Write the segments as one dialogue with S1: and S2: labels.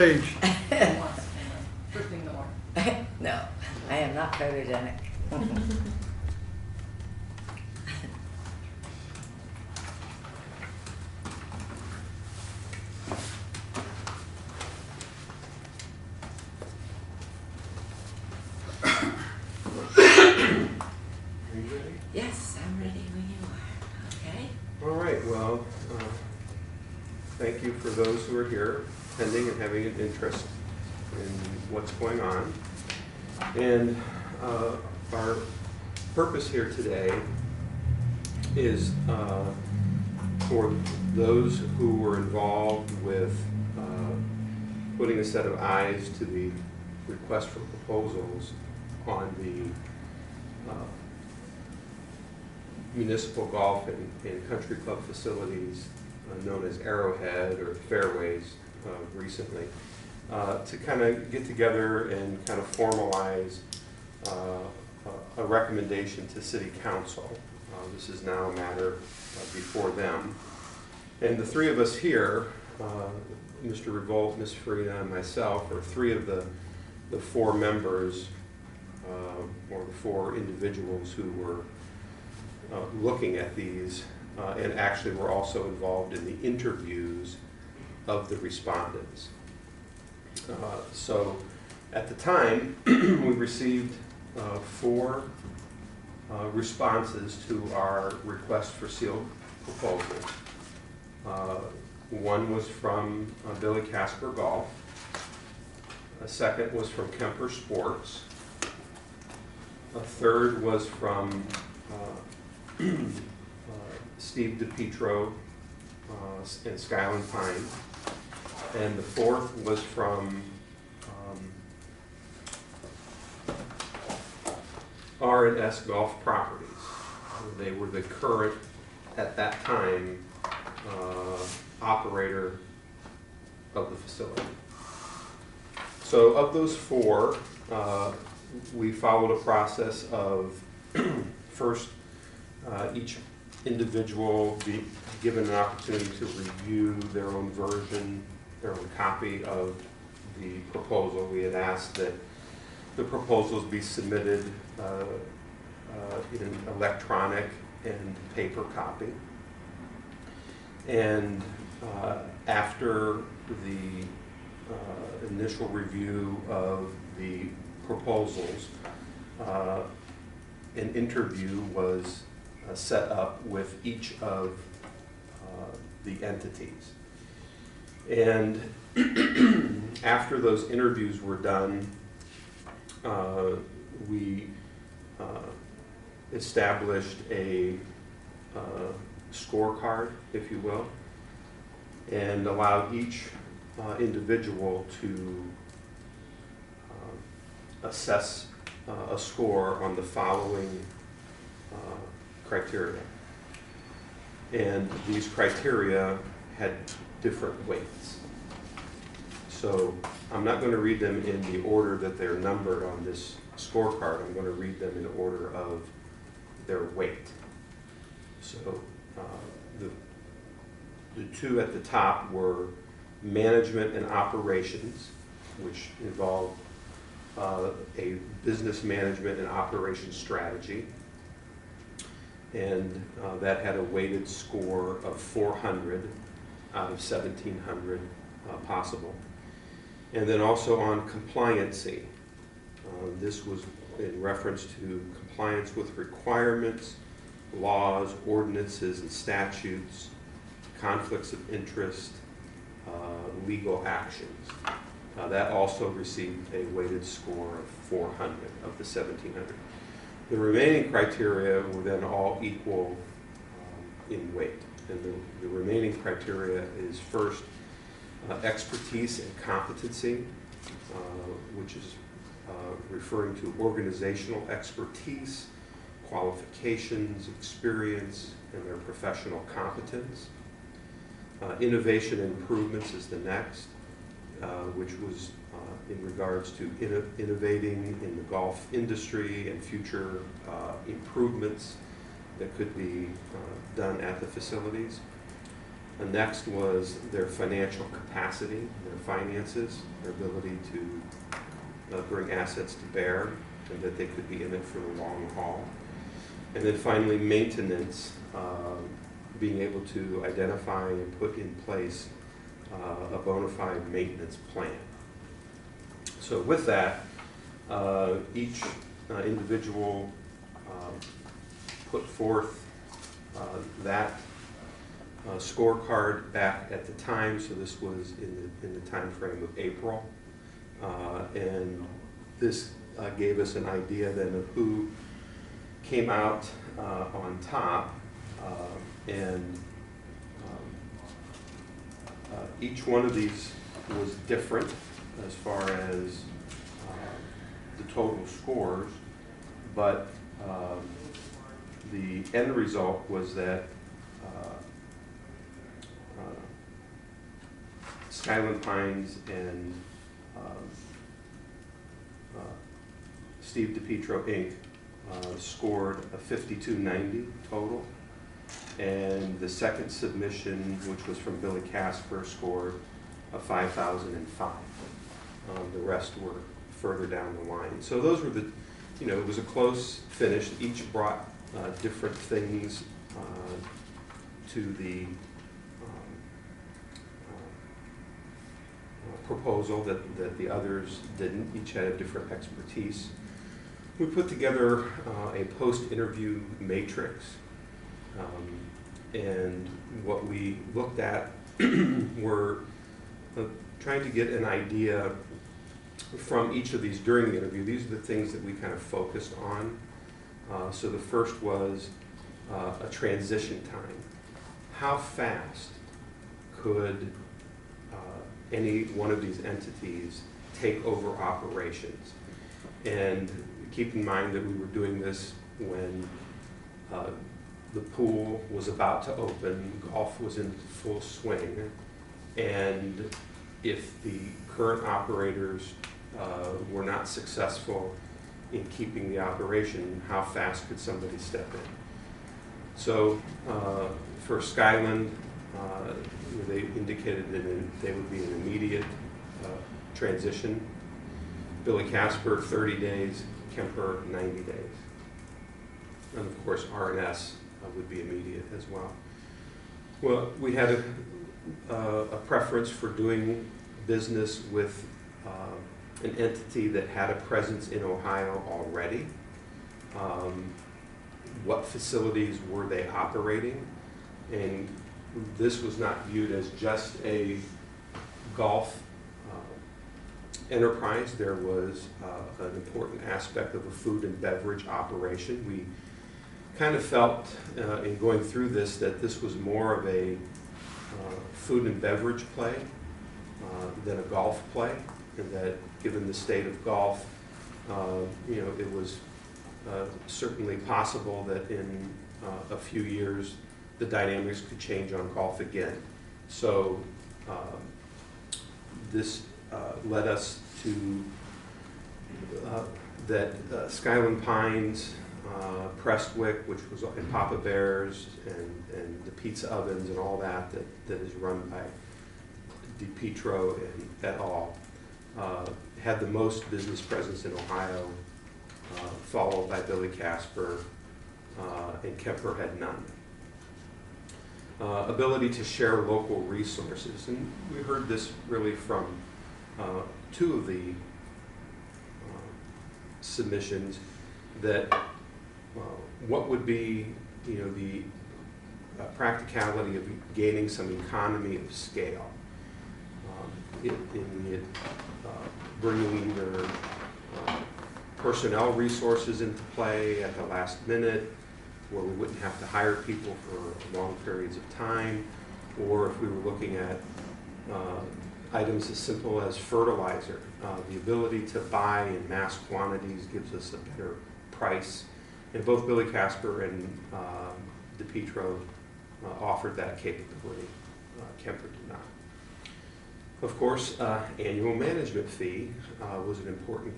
S1: Page.
S2: First thing in the morning.
S3: No, I am not photogenic.
S1: Are you ready?
S3: Yes, I'm ready when you are. Okay.
S1: All right, well, thank you for those who are here, attending and having an interest in what's going on. And our purpose here today is for those who were involved with putting a set of eyes to the request for proposals on the municipal golf and country club facilities known as Arrowhead or Fairways recently, to kind of get together and kind of formalize a recommendation to City Council. This is now a matter before them. And the three of us here, Mr. Revolt, Ms. Farina, and myself, are three of the four members or the four individuals who were looking at these and actually were also involved in the interviews of the respondents. So at the time, we received four responses to our request for sealed proposals. One was from Billy Casper Golf. A second was from Kemper Sports. A third was from Steve DePietro and Skyland Pine. And the fourth was from R&S Golf Properties. They were the current, at that time, operator of the facility. So of those four, we followed a process of first each individual be given an opportunity to review their own version, their own copy of the proposal. We had asked that the proposals be submitted in electronic and paper copy. And after the initial review of the proposals, an interview was set up with each of the entities. And after those interviews were done, we established a scorecard, if you will, and allowed each individual to assess a score on the following criteria. And these criteria had different weights. So I'm not going to read them in the order that they're numbered on this scorecard. I'm going to read them in order of their weight. So the two at the top were management and operations, which involved a business management and operations strategy. And that had a weighted score of 400 out of 1,700 possible. And then also on compliancy. This was in reference to compliance with requirements, laws, ordinances, and statutes, conflicts of interest, legal actions. That also received a weighted score of 400 of the 1,700. The remaining criteria were then all equal in weight. And the remaining criteria is first expertise and competency, which is referring to organizational expertise, qualifications, experience, and their professional competence. Innovation and improvements is the next, which was in regards to innovating in the golf industry and future improvements that could be done at the facilities. Next was their financial capacity, their finances, their ability to bring assets to bear, and that they could be in it for the long haul. And then finally, maintenance, being able to identify and put in place a bona fide maintenance plan. So with that, each individual put forth that scorecard back at the time, so this was in the time frame of April, and this gave us an idea then of who came out on top, and each one of these was different as far as the total scores, but the end result was that Skyland Pines and Steve DiPietro Inc. Scored a 5290 total, and the second submission, which was from Billy Casper, scored a 5005. The rest were further down the line. So those were the, it was a close finish. Each brought different things to the proposal that the others didn't. Each had a different expertise. We put together a post-interview matrix, and what we looked at were trying to get an idea from each of these during the interview. These are the things that we kind of focused on. So the first was a transition time. How fast could any one of these entities take over operations? And keep in mind that we were doing this when the pool was about to open, golf was in full swing, and if the current operators were not successful in keeping the operation, how fast could somebody step in? So for Skyland, they indicated that they would be an immediate transition. Billy Casper, 30 days, Kemper, 90 days. And of course, R&S would be immediate as well. Well, we had a preference for doing business with an entity that had a presence in Ohio already. What facilities were they operating? And this was not viewed as just a golf enterprise. There was an important aspect of a food and beverage operation. We kind of felt in going through this that this was more of a food and beverage play than a golf play, and that given the state of golf, it was certainly possible that in a few years the dynamics could change on golf again. So this led us to that Skyland Pines, Prestwick, which was in Papa Bear's, and the pizza ovens and all that is run by DiPietro and et al. Had the most business presence in Ohio, followed by Billy Casper, and Kemper had none. Ability to share local resources, and we heard this really from two of the submissions, that what would be the practicality of gaining some economy of scale in bringing either personnel resources into play at the last minute, where we wouldn't have to hire people for long periods of time, or if we were looking at items as simple as fertilizer. The ability to buy in mass quantities gives us a better price. And both Billy Casper and DiPietro offered that capability. Kemper did not. Of course, annual management fee was an important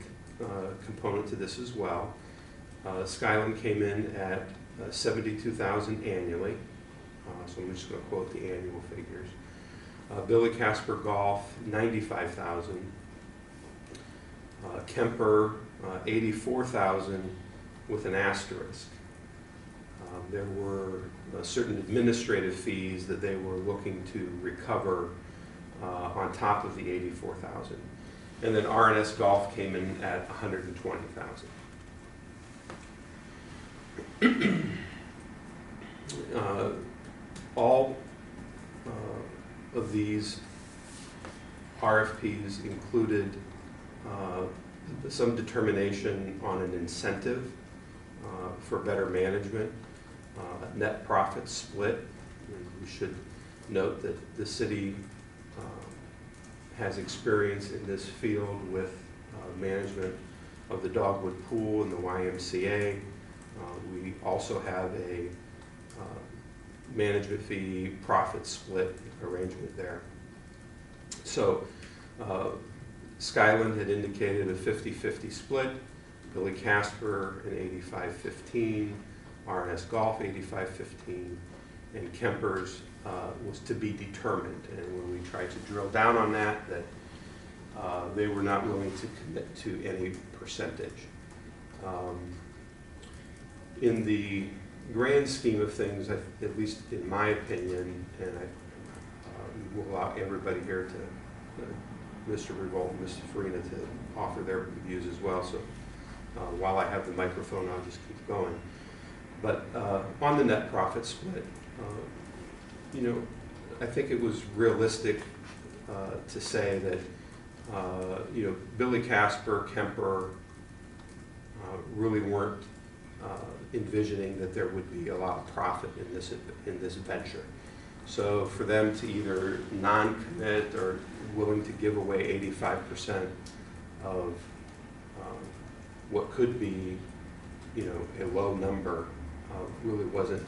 S1: component to this as well. Skyland came in at $72,000 annually, So I'm just going to quote the annual figures. Billy Casper Golf, $95,000. Kemper, $84,000 with an asterisk. There were certain administrative fees that they were looking to recover on top of the $84,000. And then R&S Golf came in at $120,000. All of these RFPs included some determination on an incentive for better management, net profit split. And we should note that the city has experience in this field with management of the Dogwood Pool and the YMCA. We also have a management fee profit split arrangement there. So Skyland had indicated a 50-50 split, Billy Casper an 85-15, R&S Golf 85-15, and Kemper's was to be determined. And when we tried to drill down on that they were not willing to commit to any percentage. In the grand scheme of things, at least in my opinion, and I will allow everybody here to, Mr. Revolt and Mr. Farina, to offer their views as well. So while I have the microphone, I'll just keep going. But on the net profit split, you know, I think it was realistic to say that you know, Billy Casper, Kemper really weren't envisioning that there would be a lot of profit in this venture. So for them to either non-commit or willing to give away 85% of what could be, you know, a low number really wasn't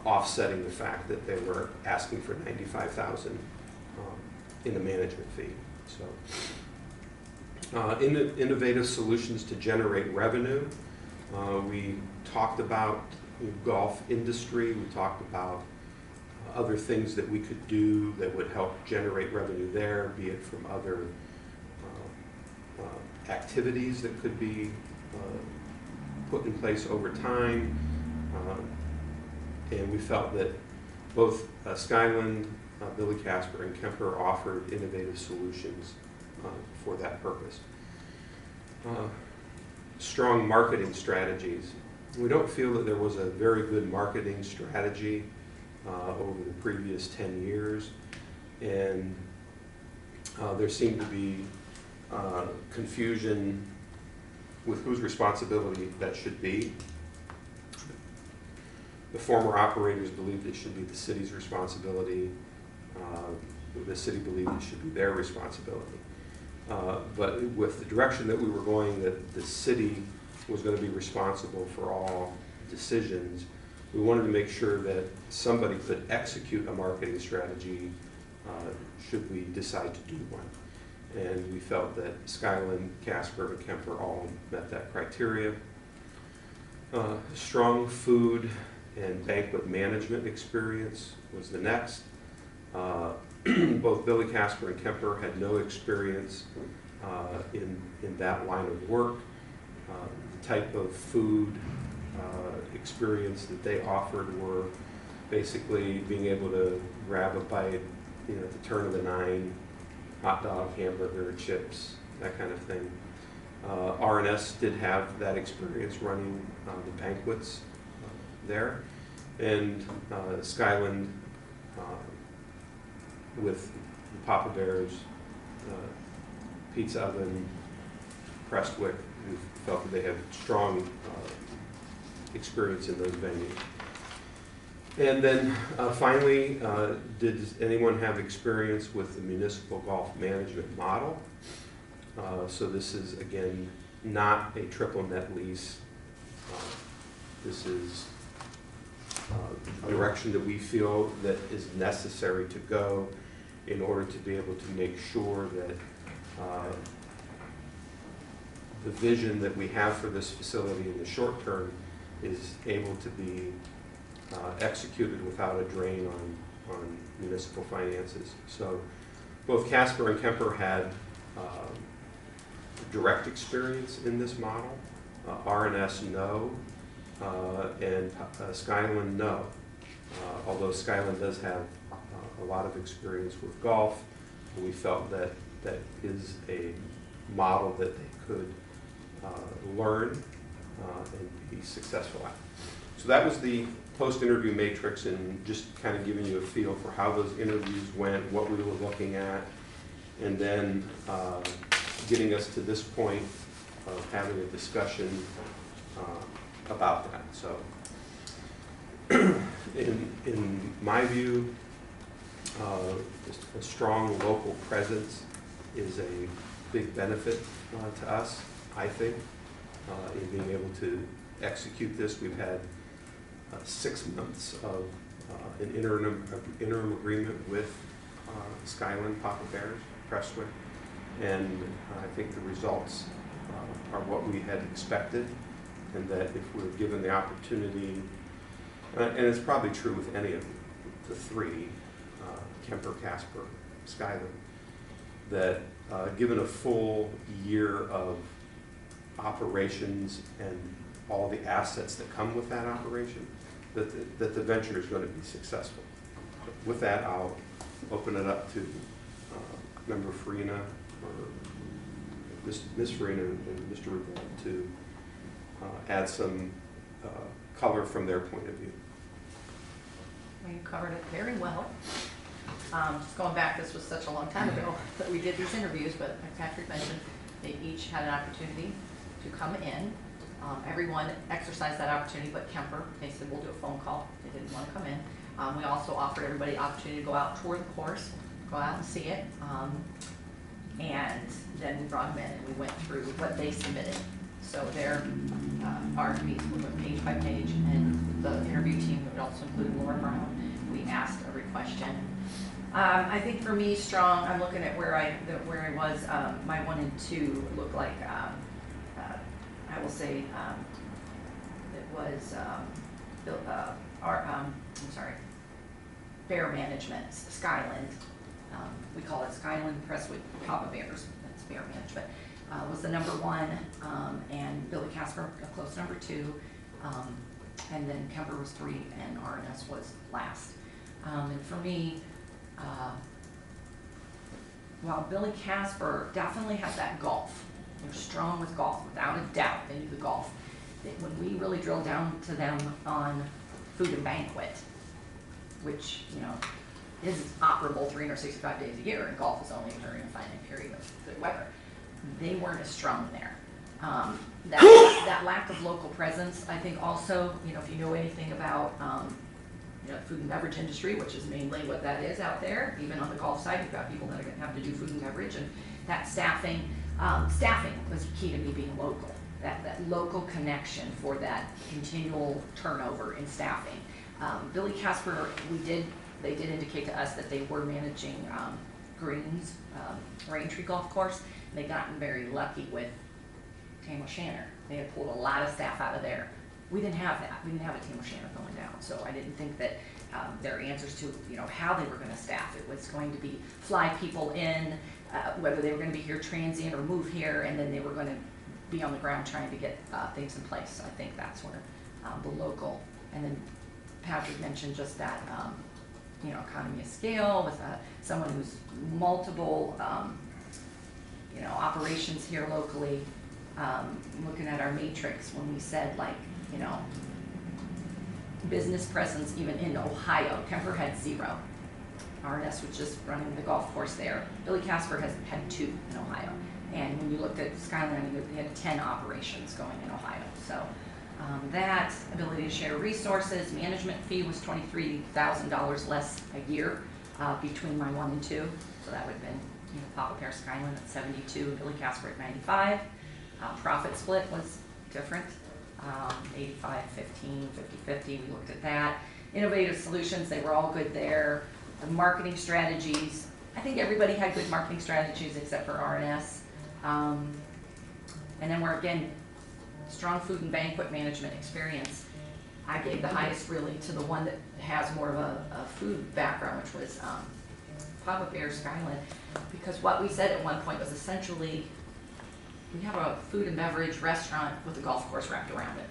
S1: offsetting the fact that they were asking for $95,000 in a management fee. So, innovative solutions to generate revenue. We talked about the golf industry. We talked about other things that we could do that would help generate revenue there, be it from other activities that could be put in place over time. And we felt that both Skyland, Billy Casper, and Kemper offered innovative solutions for that purpose. Strong marketing strategies. We don't feel that there was a very good marketing strategy over the previous 10 years, and there seemed to be confusion with whose responsibility that should be. The former operators believed it should be the city's responsibility. The city believed it should be their responsibility. But with the direction that we were going, that the city was going to be responsible for all decisions, we wanted to make sure that somebody could execute a marketing strategy should we decide to do one. And we felt that Skyland, Casper, and Kemper all met that criteria. Strong food and banquet management experience was the next. Both Billy Casper and Kemper had no experience in that line of work. The type of food experience that they offered were basically being able to grab a bite, you know, at the turn of the nine, hot dog, hamburger, chips, that kind of thing. R&S did have that experience running the banquets there, and Skyland with the Papa Bear's pizza oven, Prestwick, we felt that they had strong experience in those venues. And then finally, did anyone have experience with the municipal golf management model? So this is, again, not a triple net lease. This is a direction that we feel that is necessary to go in order to be able to make sure that the vision that we have for this facility in the short term is able to be executed without a drain on municipal finances. So both Casper and Kemper had direct experience in this model. R&S, no, and Skyland, no. Although Skyland does have a lot of experience with golf, we felt that that is a model that they could learn and be successful at. So that was the post-interview matrix, and just kind of giving you a feel for how those interviews went, what we were looking at, and then getting us to this point of having a discussion about that. So in my view, a strong local presence is a big benefit to us, I think, in being able to execute this. We've had 6 months of an interim agreement with Skyland, Papa Bears, Prestwick, and I think the results are what we had expected, and that if we're given the opportunity, and it's probably true with any of the 3, Kemper, Casper, Skyland, that given a full year of operations and all the assets that come with that operation, that the venture is going to be successful. So with that, I'll open it up to Member Farina, or Ms. Farina and Mr. Rubel to add some color from their point of view.
S2: Well, you covered it very well. Just going back, this was such a long time ago that we did these interviews, but like Patrick mentioned, they each had an opportunity to come in. Everyone exercised that opportunity, but Kemper, they said, we'll do a phone call. They didn't want to come in. We also offered everybody the opportunity to go out, tour the course, go out and see it. And then we brought them in and we went through what they submitted. So their RFPs, we went page by page, and the interview team would also include Laura Brown. We asked every question. I think for me, strong, I'm looking at where I was, my 1 and 2 look like, I will say, it was, Bear Management, Skyland, we call it Skyland Prestwick Papa Bears, that's Bear Management, was the number 1, and Billy Casper, a close number 2, and then Kemper was 3, and R&S was last. And for me, while Billy Casper definitely has that golf, they're strong with golf, without a doubt, they do the golf. When we really drill down to them on food and banquet, which, you know, is operable 365 days a year, and golf is only during a finite period of good weather, they weren't as strong there. That lack of local presence, I think also, you know, if you know anything about you know, the food and beverage industry, which is mainly what that is out there, even on the golf side, you've got people that are going to have to do food and beverage, and that staffing was key to me being local. That local connection for that continual turnover in staffing. Billy Casper, they did indicate to us that they were managing Greens, Raintree Golf Course. They gotten very lucky with Tam O'Shanter. They had pulled a lot of staff out of there. We didn't have that. We didn't have a Tam O'Shanter going down. So I didn't think that their answers to, you know, how they were going to staff it was going to be fly people in, whether they were going to be here transient or move here, and then they were going to be on the ground trying to get things in place. So I think that's where the local, and then Patrick mentioned just that, you know, economy of scale with someone who's multiple, you know, operations here locally. Looking at our matrix, when we said, like, you know, business presence even in Ohio, Kemper had 0. R&S was just running the golf course there. Billy Casper had 2 in Ohio. And when you looked at Skyland, they had 10 operations going in Ohio. So that ability to share resources, management fee was $23,000 less a year between my 1 and 2. So that would have been, you know, Papa Bear Skyland at 72 and Billy Casper at 95. Profit split was different, 85, 15, 50, 50, we looked at that. Innovative solutions, they were all good there. The marketing strategies, I think everybody had good marketing strategies except for R&S. And then we're, again, strong food and banquet management experience. I gave the highest really to the one that has more of a food background, which was Papa Bear Skyland, because what we said at one point was essentially, we have a food and beverage restaurant with a golf course wrapped around it.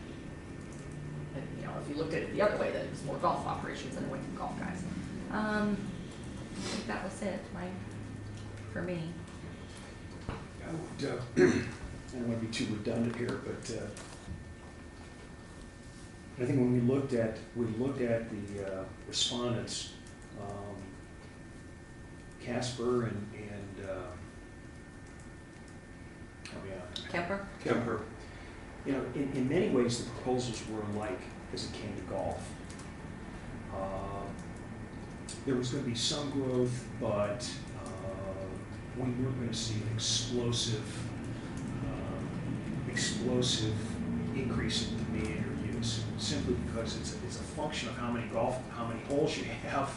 S2: And, you know, if you looked at it the other way, that it was more golf operations than away from golf guys. I think that was it, for me.
S4: I would, I don't want to be too redundant here, but I think when we looked at the respondents, Casper and
S2: Kemper?
S1: Kemper.
S4: you know, in many ways the proposals were alike as it came to golf. There was going to be some growth, but we weren't going to see an explosive increase in demand or use, simply because it's a function of how many holes you have,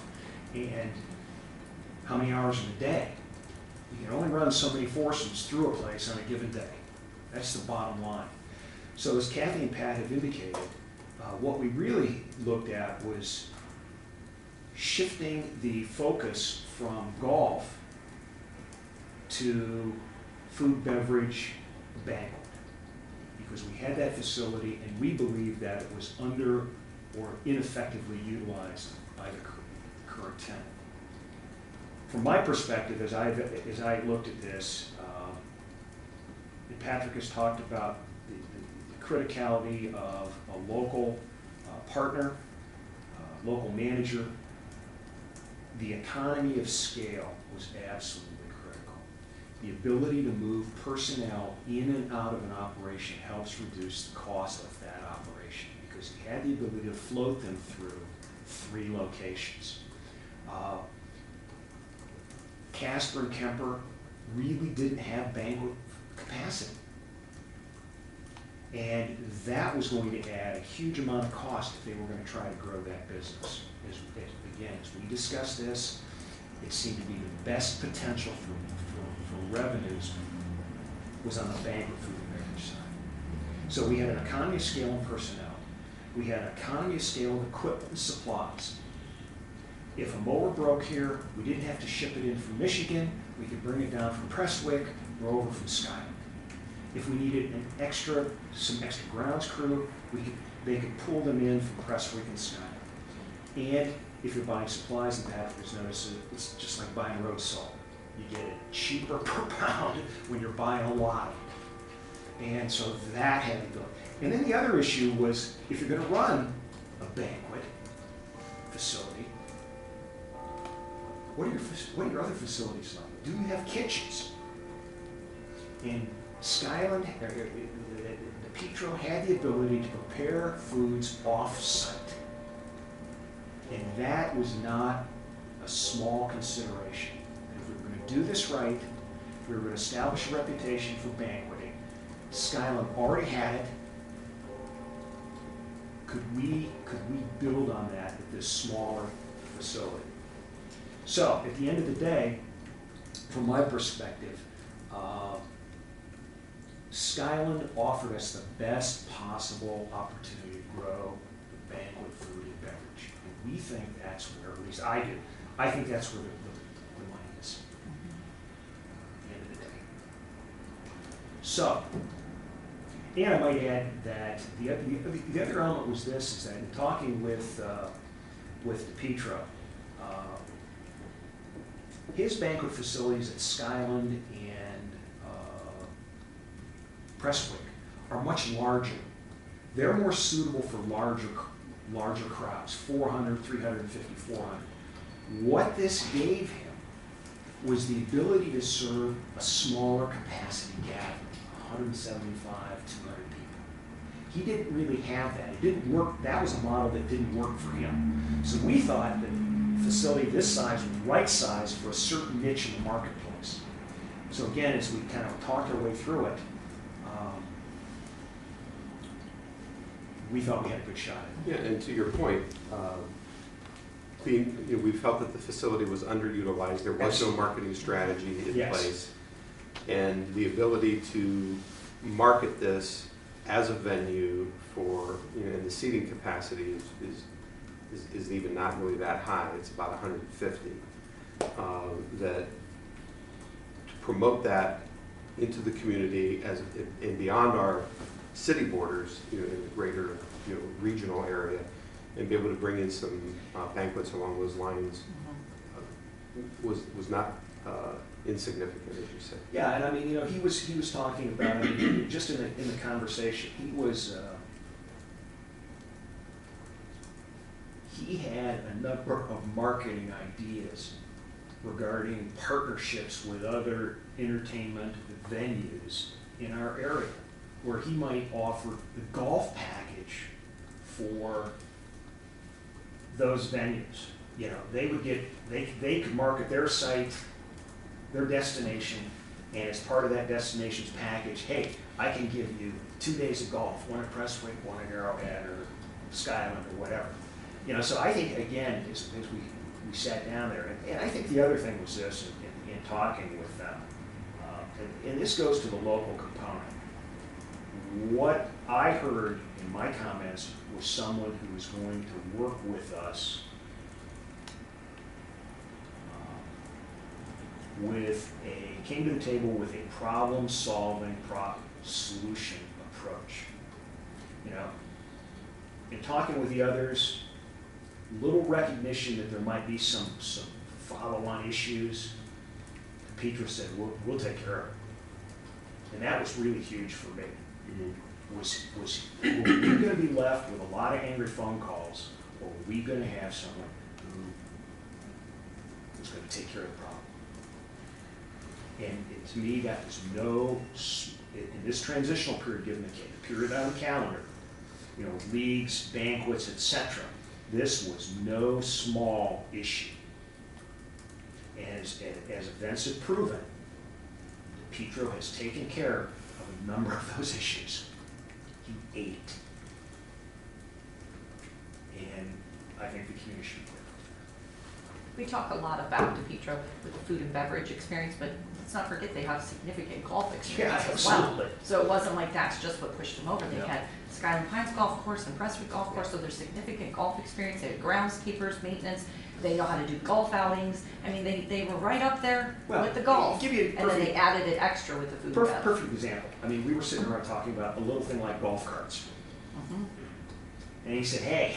S4: and how many hours in a day. You can only run so many foursomes through a place on a given day. That's the bottom line. So as Kathy and Pat have indicated, what we really looked at was shifting the focus from golf to food, beverage, banquet, because we had that facility and we believed that it was under or ineffectively utilized by the current tenant. From my perspective, as I looked at this, and Patrick has talked about the criticality of a local partner, local manager, the economy of scale was absolutely critical. The ability to move personnel in and out of an operation helps reduce the cost of that operation, because you had the ability to float them through 3 locations. Casper and Kemper really didn't have banquet capacity. And that was going to add a huge amount of cost if they were going to try to grow that business. Again, as we discussed this, it seemed to be the best potential for revenues was on the banquet food and beverage side. So we had an economy of scale in personnel. We had an economy of scale of equipment and supplies. If a mower broke here, we didn't have to ship it in from Michigan. We could bring it down from Prestwick or over from Skyland. If we needed some extra grounds crew, they could pull them in from Prestwick and Skyland. And if you're buying supplies, and Patrick's noticed it's just like buying road salt. You get it cheaper per pound when you're buying a lot of it. And so that had to go. And then the other issue was, if you're going to run a banquet facility, what are your other facilities like? Do you have kitchens? And Skyland, the Petro had the ability to prepare foods off-site. And that was not a small consideration. If we were going to do this right, if we were going to establish a reputation for banqueting, Skyland already had it. Could we build on that at this smaller facility? So, at the end of the day, from my perspective, Skyland offered us the best possible opportunity to grow the banquet food and beverage. And we think that's where, at least I do, I think that's where the money is at the end of the day. So, and I might add that the other element was this, is that in talking with DePietro, his banquet facilities at Skyland and Prestwick are much larger. They're more suitable for larger crowds, 400, 350, 400. What this gave him was the ability to serve a smaller capacity gathering, 175, 200 people. He didn't really have that. It didn't work. That was a model that didn't work for him. So we thought that a facility this size was right size for a certain niche in the marketplace. So again, as we kind of talked our way through it, we thought we had a good shot at it.
S1: Yeah, and to your point, we felt that the facility was underutilized. There was no marketing strategy in place. And the ability to market this as a venue for, and the seating capacity is even not really that high, it's about 150. That to promote that into the community and beyond our city borders, in the greater, regional area, and be able to bring in some banquets along those lines was not insignificant, as you said.
S4: Yeah, and I mean, he was talking about, just in the conversation, he had a number of marketing ideas regarding partnerships with other entertainment venues in our area, where he might offer the golf package for those venues. They could market their site, their destination, and as part of that destination's package, hey, I can give you 2 days of golf, one at Prestwick, one at Arrowhead, or Skyland, or whatever. So I think, again, as we sat down there, and I think the other thing was this, in talking with them, and this goes to the local component. What I heard in my comments was someone who was going to work with us came to the table with a problem-solving, solution approach. In talking with the others, little recognition that there might be some follow-on issues. Pedro said, we'll take care of it. And that was really huge for me. Was were we going to be left with a lot of angry phone calls, or were we going to have someone who was going to take care of the problem? And to me, that was in this transitional period, given the period on the calendar, leagues, banquets, etc., this was no small issue. As events have proven, Pedro has taken care of a number of those issues. He ate it. And I think the community should be grateful for
S2: We talk a lot about DePietro with the food and beverage experience, but let's not forget they have significant golf experience
S4: Yeah,
S2: as well.
S4: absolutely.
S2: So it wasn't like that's just what pushed them over. They
S4: Yeah.
S2: had Skyland Pines Golf Course and Prestwick Golf Course, so there's significant golf experience. They had groundskeepers, maintenance. They know how to do golf outings. I mean, they were right up there
S4: Well,
S2: with the golf.
S4: give you a
S2: And then they
S4: perfect-
S2: added it extra with the food and beverage.
S4: Perfect example. I mean, we were sitting around talking about a little thing like golf carts.
S2: Mhm.
S4: And he said, hey,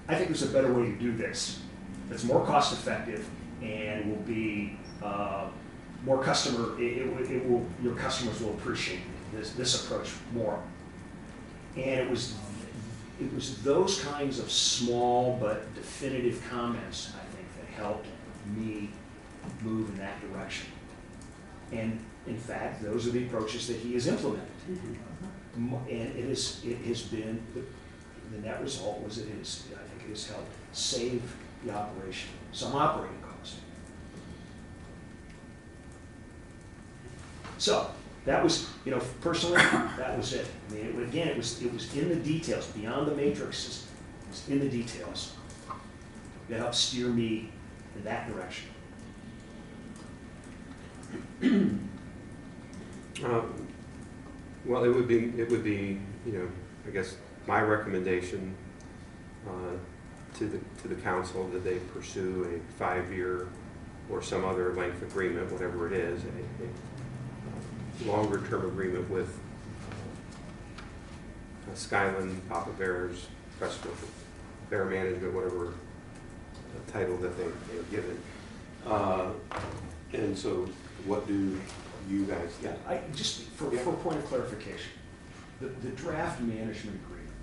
S4: I think there's a better way to do this. That's more cost effective and will be more customer, your customers will appreciate this approach more. And it was those kinds of small but definitive comments, I think, that helped me move in that direction. And in fact, those are the approaches that he has implemented. And it has been, the net result was I think it has helped save the operation, some operating costs. So that was, personally, that was it. I mean, it was in the details, beyond the matrices. It was in the details that helped steer me in that direction.
S1: Well, it would be, I guess, my recommendation to the council that they pursue a 5-year or some other length agreement, whatever it is, a longer-term agreement with Skyland, Papa Bears, Prestwick, Bear Management, whatever title that they are given. And so, what do you guys think?
S4: Yeah, just for a point of clarification, the draft management agreement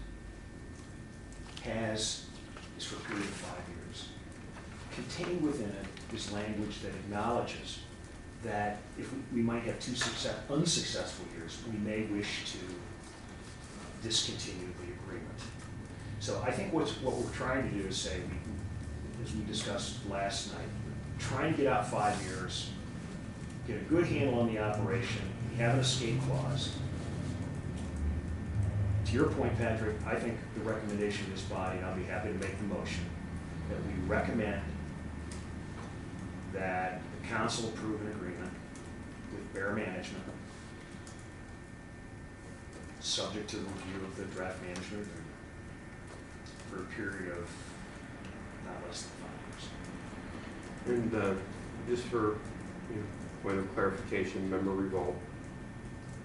S4: is for a period of 5 years. Contained within it is language that acknowledges that if we might have 2 unsuccessful years, we may wish to discontinue the agreement. So I think what we're trying to do is say, as we discussed last night, trying to get out 5 years, get a good handle on the operation, have an escape clause. To your point, Patrick, I think the recommendation of this body, and I'll be happy to make the motion, that we recommend that the council approve an agreement with Bear Management subject to the review of the draft management agreement for a period of not less than 5 years.
S1: And just for point of clarification, Member Revolt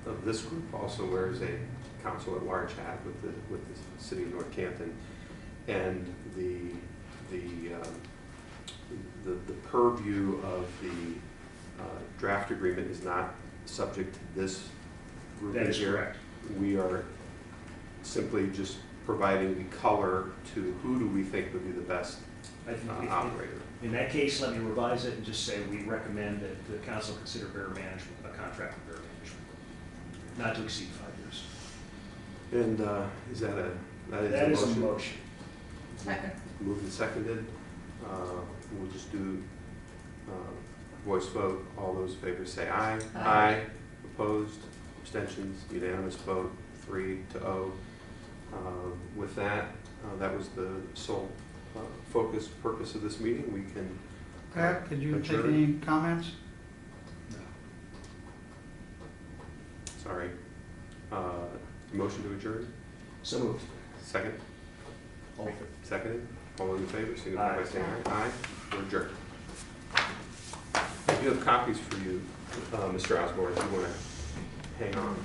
S1: of this group also wears a council at large hat with the city of North Canton, and the purview of the draft agreement is not subject to this group
S4: That is
S1: here.
S4: correct.
S1: We are simply just providing the color to who do we think would be the best
S4: I think
S1: operator.
S4: in that case, let me revise it and just say we recommend that the council consider bear management, a contract with bear management, not to exceed 5 years.
S1: And is that a
S4: That is a motion.
S2: Second.
S1: Moved and seconded. We'll just do voice vote. All those in favor say aye.
S2: Aye.
S1: Opposed? Abstentions? Unanimous vote, 3-0. With that, that was the sole focus, purpose of this meeting. We can
S5: Pat, could you take
S1: adjourn.
S5: any comments?
S4: No.
S1: Sorry. Motion to adjourn?
S4: So moved.
S1: Second?
S4: All in favor?
S1: Seconded? All those in favor, signify by
S4: Aye.
S1: saying aye. Aye. We're adjourned. I do have copies for you, Mr. Osborne, if you want to hang on.